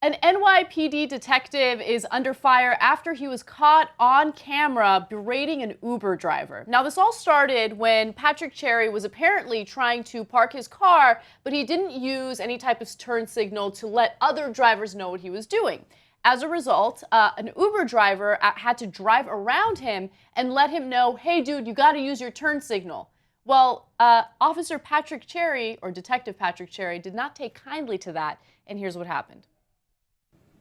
An NYPD detective is under fire after he was caught on camera berating an Uber driver. Now, this all started when Patrick Cherry was apparently trying to park his car, but he didn't use any type of turn signal to let other drivers know what he was doing. As a result, an Uber driver had to drive around him and let him know, hey, dude, you got to use your turn signal. Well, Officer Patrick Cherry, or Detective Patrick Cherry, did not take kindly to that, and here's what happened.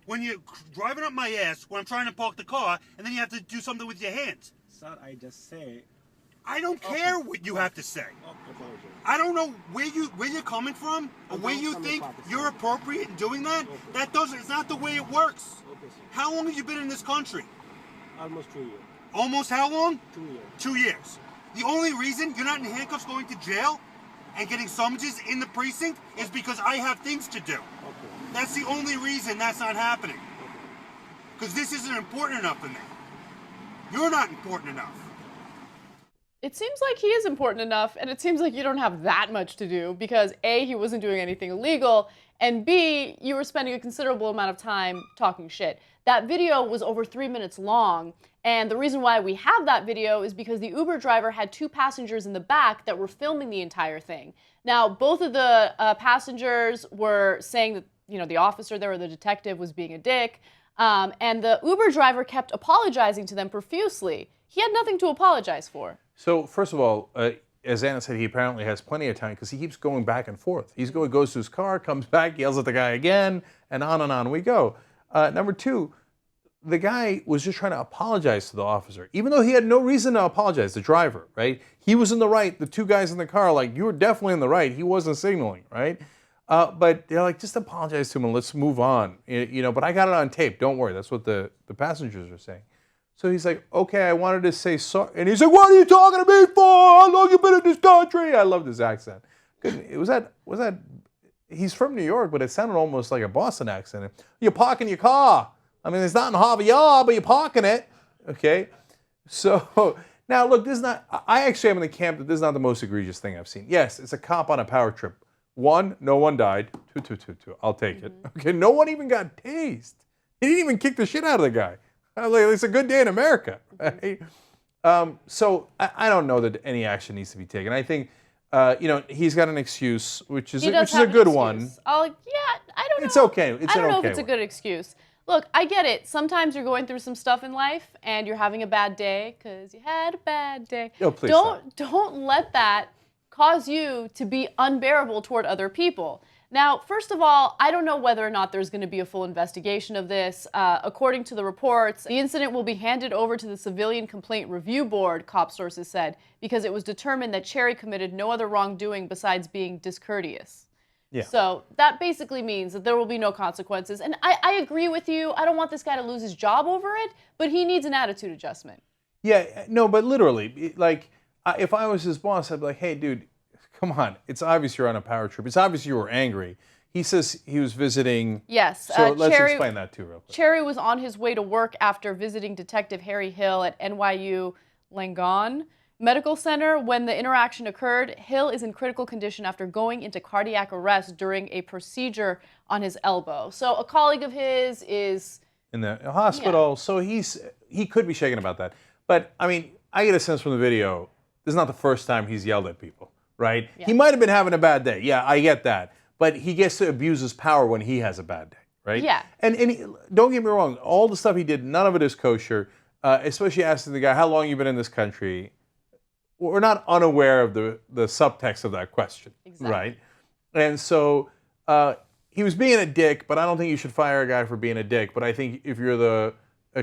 When you're driving up my ass when I'm trying to park the car, and then you have to do something with your hands. Sir, I just say... I don't care what you have to say. I don't know where you're coming from, or where you think you're appropriate in doing that. It's not the way it works. How long have you been in this country? Almost 2 years. Almost how long? 2 years. 2 years. The only reason you're not in handcuffs going to jail and getting summonses in the precinct is because I have things to do. That's the only reason that's not happening. Because this isn't important enough for me. You're not important enough. It seems like he is important enough, and it seems like you don't have that much to do because A, he wasn't doing anything illegal, and B, you were spending a considerable amount of time talking shit. That video was over 3 minutes long, and the reason why we have that video is because the Uber driver had 2 passengers in the back that were filming the entire thing. Now, both of the passengers were saying that, you know, the officer there or the detective was being a dick, and the Uber driver kept apologizing to them profusely. He had nothing to apologize for. So, first of all, as Anna said, he apparently has plenty of time because he keeps going back and forth. Goes to his car, comes back, yells at the guy again, and on we go. Number 2, the guy was just trying to apologize to the officer, even though he had no reason to apologize, the driver, right? He was in the right. The 2 guys in the car, like, you were definitely in the right. He wasn't signaling, right? But they're like, just apologize to him and let's move on. You know, but I got it on tape. Don't worry. That's what the passengers are saying. So he's like, okay, I wanted to say sorry. And he's like, what are you talking to me for? How long you been in this country? I loved his accent. Was that, he's from New York, but it sounded almost like a Boston accent. You're parking your car. I mean, it's not in Harvard Yard, but you're parking it. Okay? So, now look, this is not, I actually am in the camp that this is not the most egregious thing I've seen. Yes, it's a cop on a power trip. 1, no one died. 2. I'll take it. Okay, no one even got tased. He didn't even kick the shit out of the guy. It's a good day in America, right? So I don't know that any action needs to be taken. I think, you know, he's got an excuse, which is a good one. Oh, yeah, I don't know. It's okay. I don't know if it's a good excuse. Look, I get it. Sometimes you're going through some stuff in life and you're having a bad day because you had a bad day. No, please don't let that cause you to be unbearable toward other people. Now, first of all, I don't know whether or not there's going to be a full investigation of this. According to the reports, the incident will be handed over to the Civilian Complaint Review Board, cop sources said, because it was determined that Cherry committed no other wrongdoing besides being discourteous. Yeah. So that basically means that there will be no consequences. And I agree with you. I don't want this guy to lose his job over it, but he needs an attitude adjustment. Yeah, no, but literally, like, if I was his boss, I'd be like, hey, dude, come on. It's obvious you're on a power trip. It's obvious you were angry. He says he was visiting. Yes. So let's explain that too real quick. Cherry was on his way to work after visiting Detective Harry Hill at NYU Langone Medical Center. When the interaction occurred, Hill is in critical condition after going into cardiac arrest during a procedure on his elbow. So a colleague of his is in the hospital. Yeah. So he could be shaken about that. But I mean, I get a sense from the video, this is not the first time he's yelled at people. Right? Yeah. He might have been having a bad day. Yeah, I get that. But he gets to abuse his power when he has a bad day, right? Yeah. And don't get me wrong, all the stuff he did, none of it is kosher, especially asking the guy, how long you been in this country? We're not unaware of the subtext of that question, exactly. Right? And so he was being a dick, but I don't think you should fire a guy for being a dick. But I think if you're the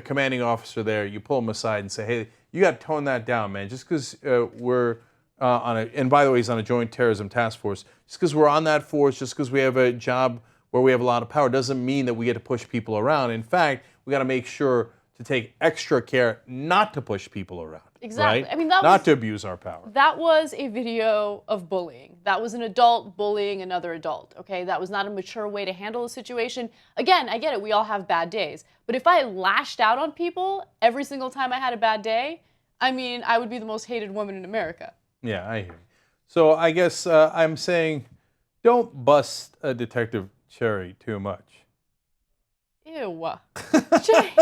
commanding officer there, you pull him aside and say, hey, you got to tone that down, man. Just because we're... and by the way, he's on a Joint Terrorism Task Force. Just because we're on that force, just because we have a job where we have a lot of power, doesn't mean that we get to push people around. In fact, we got to make sure to take extra care not to push people around. Exactly. Right? I mean, not to abuse our power. That was a video of bullying. That was an adult bullying another adult. Okay, that was not a mature way to handle a situation. Again, I get it. We all have bad days. But if I lashed out on people every single time I had a bad day, I mean, I would be the most hated woman in America. Yeah, I hear you. So I guess I'm saying don't bust Detective Cherry too much. Ew. Jake.